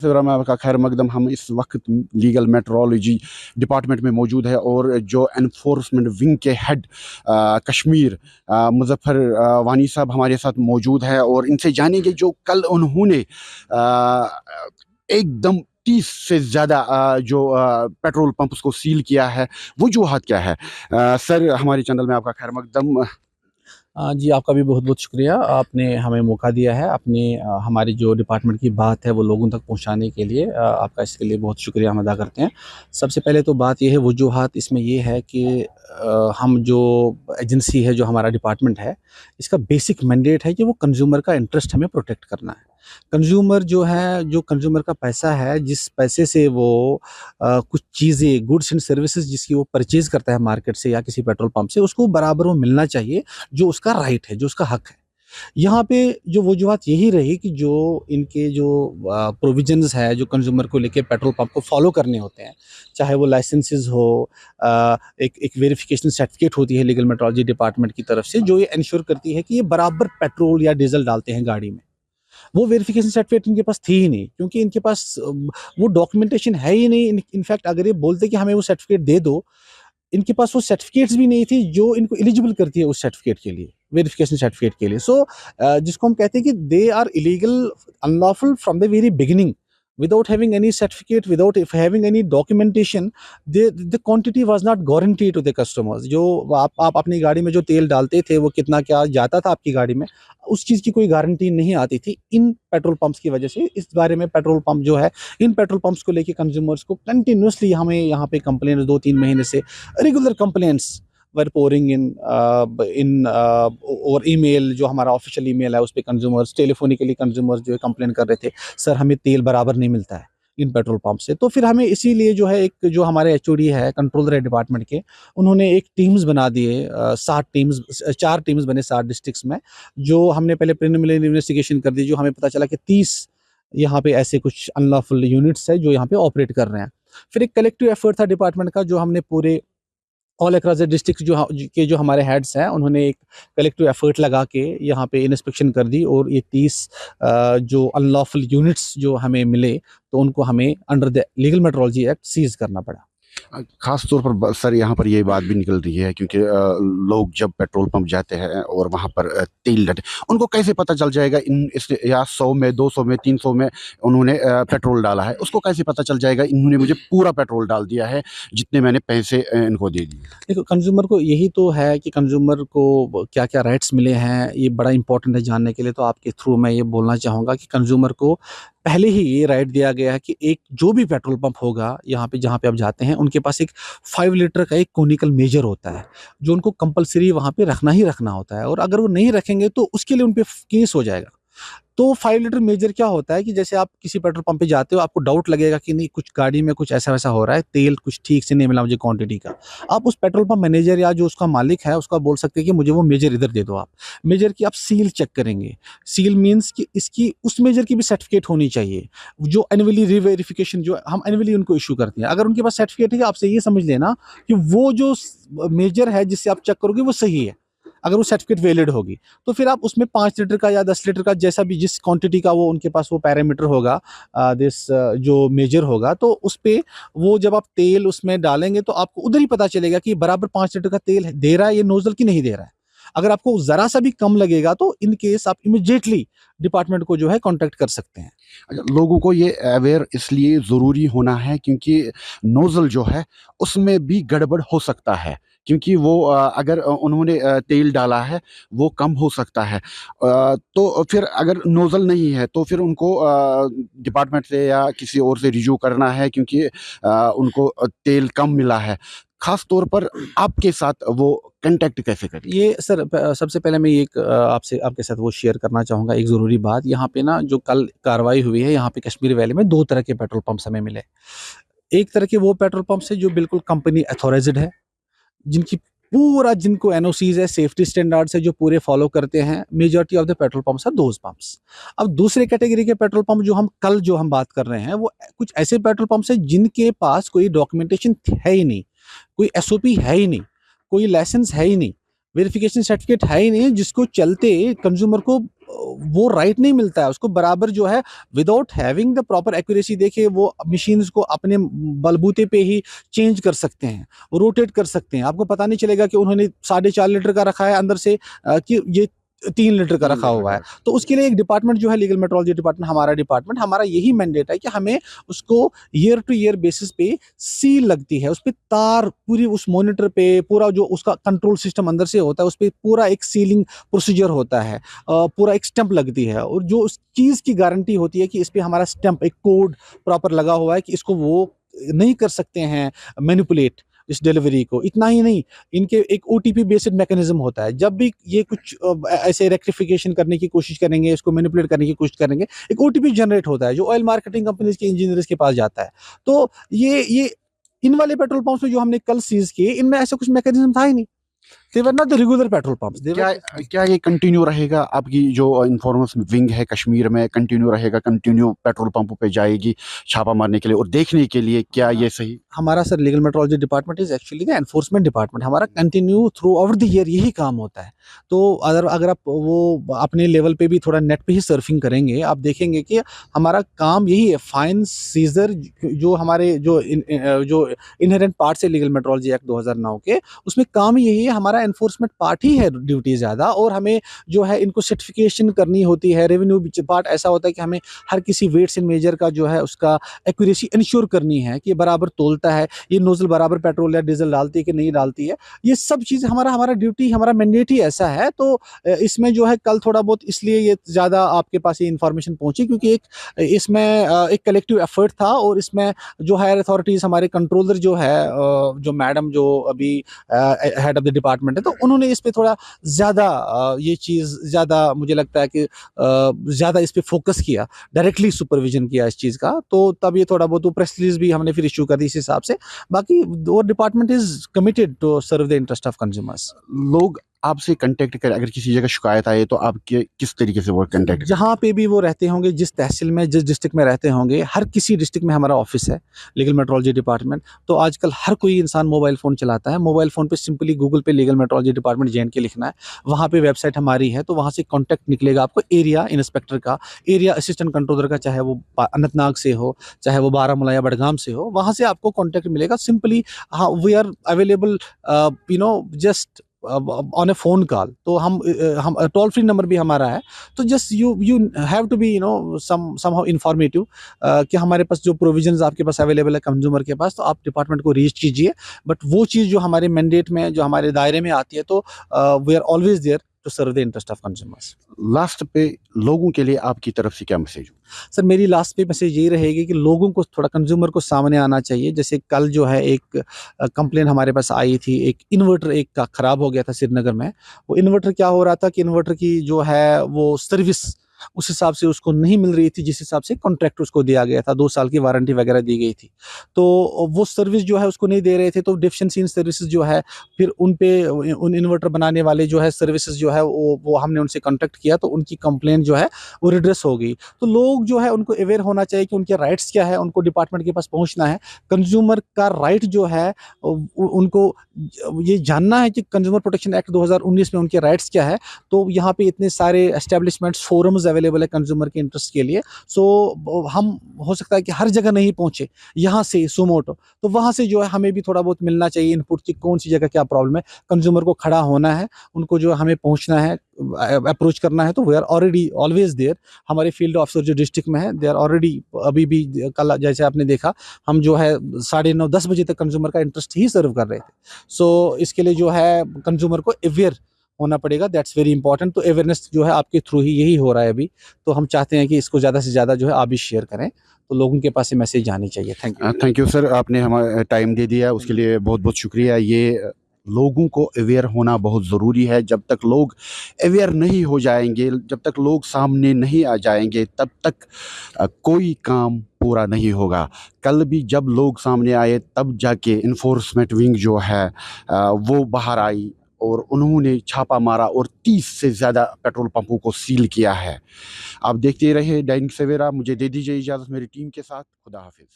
मैं आपका खैर मकदम। हम इस वक्त लीगल मेट्रोलॉजी डिपार्टमेंट में मौजूद है और जो एनफोर्समेंट विंग के हेड कश्मीर मुजफ्फर वानी साहब हमारे साथ मौजूद है और इनसे जानेंगे जो कल उन्होंने एकदम 30 से ज़्यादा जो पेट्रोल पंप्स को सील किया है, वजूहात क्या है। सर, हमारे चैनल में आपका खैर मकदम। जी, आपका भी बहुत-बहुत शुक्रिया। आपने हमें मौका दिया है अपने हमारी जो डिपार्टमेंट की बात है वो लोगों तक पहुँचाने के लिए। आपका इसके लिए बहुत शुक्रिया हम अदा करते हैं। सबसे पहले तो बात ये है, वजूहात इसमें ये है कि हम जो एजेंसी है, जो हमारा डिपार्टमेंट है, इसका बेसिक मैंडेट है कि वो कंज़्यूमर का इंटरेस्ट हमें प्रोटेक्ट करना है। कंज़्यूमर जो है, जो कंज़्यूमर का पैसा है, जिस पैसे से वो कुछ चीज़ें, गुड्स एंड सर्विसेज़ जिसकी वो परचेज़ करता है मार्केट से या किसी पेट्रोल पंप से, उसको बराबर वो मिलना चाहिए, जो उसका राइट है, जो उसका हक है। यहाँ पे जो वजूहत यही रही कि जो इनके जो प्रोविजंस है, जो कंज्यूमर को लेके पेट्रोल पंप को फॉलो करने होते हैं, चाहे वो लाइसेंसेस हो, एक एक वेरिफिकेशन सर्टिफिकेट होती है लीगल मेट्रोलॉजी डिपार्टमेंट की तरफ से, जो ये इंश्योर करती है कि ये बराबर पेट्रोल या डीजल डालते हैं गाड़ी में। वो वेरिफिकेशन सर्टिफिकेट इनके पास थी ही नहीं, क्योंकि इनके पास वो डॉक्यूमेंटेशन है ही नहीं। इनफैक्ट अगर ये बोलते कि हमें वो सर्टिफिकेट दे दो, इनके पास वो सर्टिफिकेट्स भी नहीं थी जो इनको एलिजिबल करती है उस सर्टिफिकेट के लिए, वेरिफिकेशन सर्टिफिकेट के लिए। सो जिसको हम कहते हैं कि they are illegal, unlawful from the very beginning, without having any certificate, without if having any documentation, the quantity was not guaranteed to the customers। जो आप अपनी गाड़ी में जो तेल डालते थे, वो कितना क्या जाता था आपकी गाड़ी में, उस चीज़ की कोई गारंटी नहीं आती थी इन पेट्रोल पंप्स की वजह से। इस बारे में पेट्रोल पंप जो है, इन पेट्रोल पंप्स को लेके कंज्यूमर्स को कंटिन्यूसली हमें यहाँ पे कंप्लेंट 2-3 महीने से regular complaints were pouring in और ईमेल, जो हमारा ऑफिशियल ईमेल है, उस पे कंज्यूमर्स, टेलीफोनिकली कंज्यूमर्स जो है कंप्लेन कर रहे थे, सर हमें तेल बराबर नहीं मिलता है इन पेट्रोल पंप से। तो फिर हमें इसीलिए जो है, एक जो हमारे एचओडी है कंट्रोलर है डिपार्टमेंट के, उन्होंने एक टीम्स बना दिए, 7 टीम्स, 4 टीम्स बने 7 डिस्ट्रिक्ट्स में। जो हमने पहले प्रिलिमिनरी इन्वेस्टिगेशन कर दी, जो हमें पता चला कि 30 यहाँ पे ऐसे कुछ अनलॉफुल यूनिट्स है जो यहाँ पे ऑपरेट कर रहे हैं। फिर एक कलेक्टिव एफर्ट था डिपार्टमेंट का, जो हमने पूरे ऑल अक्रॉस द डिस्ट्रिक्ट के जो हमारे हेड्स हैं, उन्होंने एक कलेक्टिव एफर्ट लगा के यहाँ पे इंस्पेक्शन कर दी, और ये 30 जो अनलॉफुल यूनिट्स जो हमें मिले, तो उनको हमें under the legal metrology act seize करना पड़ा। खास तौर पर सर, यहाँ पर ये बात भी निकल रही है क्योंकि लोग जब पेट्रोल पंप जाते हैं और वहाँ पर तेल डलते, उनको कैसे पता चल जाएगा इन इस या 100 में, 200 में, 300 में उन्होंने पेट्रोल डाला है, उसको कैसे पता चल जाएगा इन्होंने मुझे पूरा पेट्रोल डाल दिया है जितने मैंने पैसे इनको दे दिए। देखो, कंज्यूमर को यही तो है कि कंज्यूमर को क्या क्या राइट्स मिले हैं, ये बड़ा इंपॉर्टेंट है जानने के लिए। तो आपके थ्रू मैं ये बोलना चाहूँगा कि कंज्यूमर को पहले ही ये राइट दिया गया है कि एक जो भी पेट्रोल पंप होगा यहाँ पे, जहाँ पे आप जाते हैं, उनके पास एक 5 लीटर का एक कोनिकल मेजर होता है, जो उनको कंपलसरी वहाँ पे रखना ही रखना होता है, और अगर वो नहीं रखेंगे तो उसके लिए उन पे केस हो जाएगा। तो 5 लीटर मेजर क्या होता है कि जैसे आप किसी पेट्रोल पंप पे जाते हो, आपको डाउट लगेगा कि नहीं, कुछ गाड़ी में कुछ ऐसा-वैसा हो रहा है, तेल कुछ ठीक से नहीं मिला मुझे क्वांटिटी का। आप उस पेट्रोल पंप मैनेजर या जो उसका मालिक है, उसको आप बोल सकते हैं कि मुझे वो मेजर इधर दे दो आप। मेजर की आप सील चेक करेंगे। सील मीन्स कि इसकी उस मेजर की भी सर्टिफिकेट होनी चाहिए, जो एनुअली री-वेरिफिकेशन जो हम एनुअली उनको इश्यू करते हैं। अगर उनके पास सर्टिफिकेट है, आपसे ये समझ लेना कि वो जो मेजर है जिससे आप चेक करोगे वो सही है। अगर वो सर्टिफिकेट वैलिड होगी, तो फिर आप उसमें 5 लीटर का या 10 लीटर का, जैसा भी जिस क्वांटिटी का वो उनके पास वो पैरामीटर होगा, जो मेजर होगा, तो उस पे वो जब आप तेल उसमें डालेंगे, तो आपको उधर ही पता चलेगा कि बराबर 5 लीटर का तेल दे रहा है ये नोजल की नहीं दे रहा है। अगर आपको ज़रा सा भी कम लगेगा, तो इन केस आप इमीडिएटली डिपार्टमेंट को जो है कॉन्टैक्ट कर सकते हैं। अच्छा, लोगों को ये अवेयर इसलिए ज़रूरी होना है क्योंकि नोज़ल जो है उसमें भी गड़बड़ हो सकता है, क्योंकि वो अगर उन्होंने तेल डाला है वो कम हो सकता है। तो फिर अगर नोज़ल नहीं है तो फिर उनको डिपार्टमेंट से या किसी और से रिव्यू करना है क्योंकि उनको तेल कम मिला है। ख़ास तौर पर आपके साथ वो कॉन्टैक्ट कैसे करें? ये सर, सबसे पहले मैं एक आपसे आपके साथ वो शेयर करना चाहूँगा एक ज़रूरी बात। यहाँ पे ना जो कल कार्रवाई हुई है, यहाँ पे कश्मीर वैली में 2 तरह के पेट्रोल पंप्स हमें मिले। एक तरह के वो पेट्रोल पंप्स हैं जो बिल्कुल कंपनी अथॉराइज़्ड है, जिनकी पूरा जिनको एनओसीज़ है, सेफ्टी स्टैंडर्ड्स है, जो पूरे फॉलो करते हैं। Majority of the petrol pumps are those pumps. अब दूसरे कैटेगरी के पेट्रोल पंप जो हम बात कर रहे हैं, वो कुछ ऐसे पेट्रोल पंप्स हैं जिनके पास कोई डॉक्यूमेंटेशन है ही नहीं, कोई एसओपी है ही नहीं, कोई लाइसेंस है ही नहीं, वेरिफिकेशन सर्टिफिकेट है ही नहीं, जिसको चलते कंज्यूमर को वो राइट नहीं मिलता है उसको बराबर जो है without having the proper accuracy. देखिए वो मशीन्स को अपने बलबूते पे ही चेंज कर सकते हैं, रोटेट कर सकते हैं। आपको पता नहीं चलेगा कि उन्होंने 4.5 लीटर का रखा है अंदर से कि ये 3 लीटर का 3 रखा लीटर हुआ है। का। तो उसके लिए एक डिपार्टमेंट जो है लीगल मेट्रोलॉजी डिपार्टमेंट, हमारा डिपार्टमेंट, हमारा यही मैंडेट है कि हमें उसको ईयर टू ईयर बेसिस पे सील लगती है, उस पे तार पूरी उस मॉनिटर पे पूरा जो उसका कंट्रोल सिस्टम अंदर से होता है उस पे पूरा एक सीलिंग प्रोसीजर होता है, पूरा एक स्टैंप लगती है और जो उस चीज़ की गारंटी होती है कि इस पे हमारा स्टैंप एक कोड प्रॉपर लगा हुआ है कि इसको वो नहीं कर सकते हैं मैनिपुलेट इस डिलीवरी को। इतना ही नहीं, इनके एक ओटीपी बेस्ड मैकेनिज्म होता है। जब भी ये कुछ ऐसे रेक्टिफिकेशन करने की कोशिश करेंगे, इसको मैनिपुलेट करने की कोशिश करेंगे, एक ओटीपी जनरेट होता है जो ऑयल मार्केटिंग कंपनीज के इंजीनियर्स के पास जाता है। तो ये इन वाले पेट्रोल पंप्स में जो हमने कल सीज किए, इनमें ऐसा कुछ मैकेनिज्म था ही नहीं। They were not the regular petrol pumps, they were क्या क्या ये कंटिन्यू रहेगा? आपकी जो इन्फॉर्मेस विंग है कश्मीर में कंटिन्यू रहेगा, कंटिन्यू पेट्रोल पंपों पे जाएगी छापा मारने के लिए और देखने के लिए, क्या ये सही? हमारा sir legal metrology department is actually the enforcement department. हमारा continue throughout the year यही काम होता है। तो अगर अगर आप वो अपने लेवल पे भी थोड़ा नेट पे ही सर्फिंग करेंगे, आप देखेंगे कि हमारा काम यही है। फाइन सीजर जो हमारे जो इनहेरेंट पार्ट्स है लीगल मेट्रोलॉजी एक्ट 2009 के, उसमें काम ही यही है। हमारा एनफोर्समेंट पार्ट ही है ड्यूटी ज़्यादा, और हमें जो है इनको सर्टिफिकेशन करनी होती है। रेवेन्यू पार्ट ऐसा होता है कि हमें हर किसी वेट्स एंड मेजर का जो है उसका एक्यूरेसी इंश्योर करनी है कि बराबर तोलता है, ये नोजल बराबर पेट्रोल या डीजल डालती है कि नहीं डालती है। ये सब चीज़ हमारा हमारा ड्यूटी, हमारा मैंडेट ही ऐसा है। तो इसमें जो है कल थोड़ा बहुत इसलिए ये ज़्यादा आपके पास ये इन्फॉर्मेशन पहुंची क्योंकि इसमें एक कलेक्टिव एफर्ट था, और इसमें जो हायर अथॉरिटीज़, हमारे कंट्रोलर जो है जो मैडम जो अभी हेड ऑफ द डिपार्टमेंट है, तो उन्होंने इस पे थोड़ा ज़्यादा ये चीज़ ज़्यादा मुझे लगता है कि ज़्यादा इस पे फोकस किया, डायरेक्टली सुपरविजन किया इस चीज़ का। तो तब ये थोड़ा बहुत प्रेस रिलीज भी हमने फिर इशू कर दी इस हिसाब से। बाकी वो department is committed to serve the interest of consumers. लोग आपसे कांटेक्ट करें अगर किसी जगह शिकायत आए तो आपके किस तरीके से वो कांटेक्ट करें? जहाँ पे भी वो रहते होंगे, जिस तहसील में, जिस डिस्ट्रिक्ट में रहते होंगे, हर किसी डिस्ट्रिक्ट में हमारा ऑफिस है लीगल मेट्रोलॉजी डिपार्टमेंट। तो आजकल हर कोई इंसान मोबाइल फ़ोन चलाता है। मोबाइल फ़ोन पे सिंपली गूगल पे लीगल मेट्रोलॉजी डिपार्टमेंट जे&के लिखना है, वहाँ पे वेबसाइट हमारी है, तो वहाँ से कॉन्टैक्ट निकलेगा आपको एरिया इंस्पेक्टर का, एरिया असिस्टेंट कंट्रोलर का, चाहे वो अनंतनाग से हो, चाहे वो बारामूला या बडगाम से हो, वहाँ से आपको कॉन्टैक्ट मिलेगा सिंपली। हाँ, we are available just on a phone call. तो हम टोल फ्री नंबर भी हमारा है। तो just you have to be somehow informative कि हमारे पास जो प्रोविजंस आपके पास अवेलेबल है कंज्यूमर के पास, तो आप डिपार्टमेंट को रीच कीजिए। बट वो चीज़ जो हमारे मैंडेट में, जो हमारे दायरे में आती है, तो we are always there to serve the interest of consumers. Last पे लोगों के लिए आपकी तरफ से क्या मैसेज? सर मेरी लास्ट पे मैसेज यही रहेगी कि लोगों को थोड़ा, कंज्यूमर को सामने आना चाहिए। जैसे कल जो है एक कंप्लेन हमारे पास आई थी, एक इन्वर्टर एक का ख़राब हो गया था श्रीनगर में। वो इन्वर्टर क्या हो रहा था कि इन्वर्टर की जो है वो सर्विस उस हिसाब से उसको नहीं मिल रही थी जिस हिसाब से कॉन्ट्रैक्ट उसको दिया गया था। 2 साल की वारंटी वगैरह दी गई थी। तो वो सर्विस जो है उसको नहीं दे रहे थे, तो डेफिशिएंसी इन सर्विसेज जो है, फिर उन पे उन इन्वर्टर बनाने वाले जो है सर्विसेज जो है वो हमने उनसे कॉन्टैक्ट किया, तो उनकी कंप्लेंट जो है वो रिड्रेस हो गई। तो लोग जो है उनको अवेयर होना चाहिए कि उनके राइट्स क्या है, उनको डिपार्टमेंट के पास पहुँचना है। कंज्यूमर का राइट जो है उनको ये जानना है कि कंज्यूमर प्रोटेक्शन एक्ट 2019 में उनके राइट्स क्या है। तो यहाँ पे इतने सारे एस्टेब्लिशमेंट्स, फोरम्स अवेलेबल है कंज्यूमर के इंटरेस्ट के लिए। सो हम हो सकता है कि हर जगह नहीं पहुंचे, यहाँ से सुमोटो, तो वहाँ से जो है हमें भी थोड़ा बहुत मिलना चाहिए इनपुट कि कौन सी जगह क्या प्रॉब्लम है। कंज्यूमर को खड़ा होना है, उनको जो हमें पहुँचना है, अप्रोच करना है। तो we are already always there. हमारे फील्ड ऑफिसर जो डिस्ट्रिक्ट में है, दे आर ऑलरेडी, अभी भी कल जैसे आपने देखा, हम जो है 9:30-10 बजे तक कंज्यूमर का इंटरेस्ट ही सर्व कर रहे थे। सो इसके लिए जो है कंज्यूमर को अवेयर होना पड़ेगा, दैट्स वेरी इंपॉर्टेंट। तो अवेयरनेस जो है आपके थ्रू ही यही हो रहा है अभी। तो हम चाहते हैं कि इसको ज़्यादा से ज़्यादा जो है आप भी शेयर करें, तो लोगों के पास ये मैसेज जानी चाहिए। थैंक यू सर, आपने हमारा टाइम दे दिया, उसके लिए बहुत बहुत शुक्रिया। ये लोगों को अवेयर होना बहुत ज़रूरी है। जब तक लोग अवेयर नहीं हो जाएंगे, जब तक लोग सामने नहीं आ जाएंगे, तब तक कोई काम पूरा नहीं होगा। कल भी जब लोग सामने आए तब जाके इन्फोर्समेंट विंग जो है वो बाहर आई और उन्होंने छापा मारा और 30 से ज़्यादा पेट्रोल पंपों को सील किया है। आप देखते रहे दैनिक सवेरा। मुझे दे दीजिए इजाज़त मेरी टीम के साथ। खुदा हाफिज़।